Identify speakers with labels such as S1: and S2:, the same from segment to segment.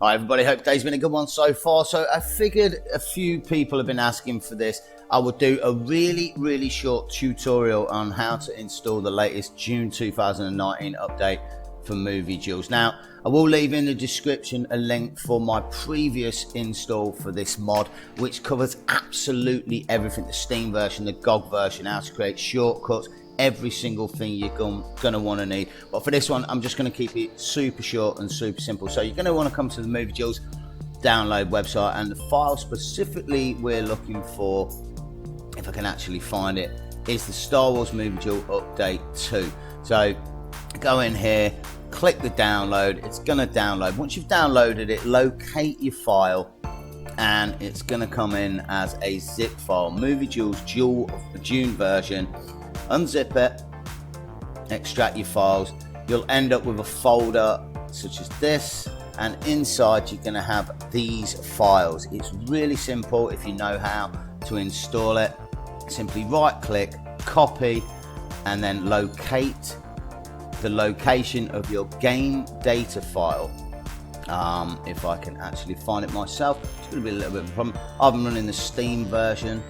S1: Hi everybody, hope today's been a good one so far. So I figured a few people have been asking for this. I would do a really short tutorial on how to install the latest June 2019 update for Movie Duels. Now, I will leave in the description a link for my previous install for this mod, which covers absolutely everything, the Steam version, the GOG version, how to create shortcuts, every single thing you're gonna want to need. But for this one, I'm just going to keep it super short and super simple. So you're going to want to come to the Movie Duels download website, and the file specifically we're looking for, if I can actually find it, is the Star Wars Movie Duel Update 2. So go in here, click the download, it's going to download. Once you've downloaded it, locate your file, and it's going to come in as a zip file, Movie Duels June version. Unzip it, extract your files. You'll end up with a folder such as this, and inside you're going to have these files. It's really simple if you know how to install it. Simply right click, copy, and then locate the location of your game data file. If I can actually find it myself, it's going to be a little bit of a problem. I've been running the Steam version,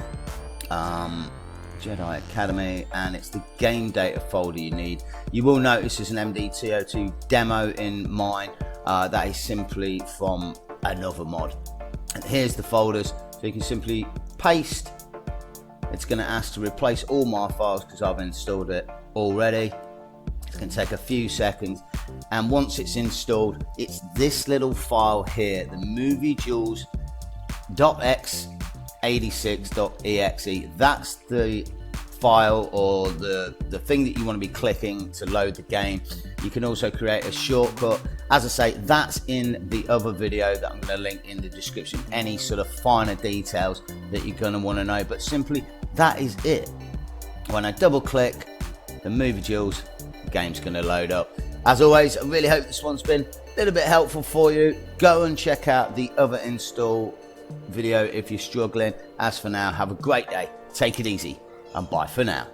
S1: Jedi Academy, and it's the game data folder you need. You will notice there's an MDTO2 demo in mine. That is simply from another mod. And here's the folders, so you can simply paste. It's going to ask to replace all my files because I've installed it already. It's going to take a few seconds, and once it's installed, it's this little file here, the Movie Duels .x86.exe. That's the file or the thing that you want to be clicking to load the game. You can also create a shortcut. As I say, that's in the other video that I'm going to link in the description, any sort of finer details that you're going to want to know, but simply that is it. When I double click the Movie Duels, the game's going to load up. As always, I really hope this one's been a little bit helpful for you. Go and check out the other install video if you're struggling. As for now, have a great day, take it easy, and bye for now.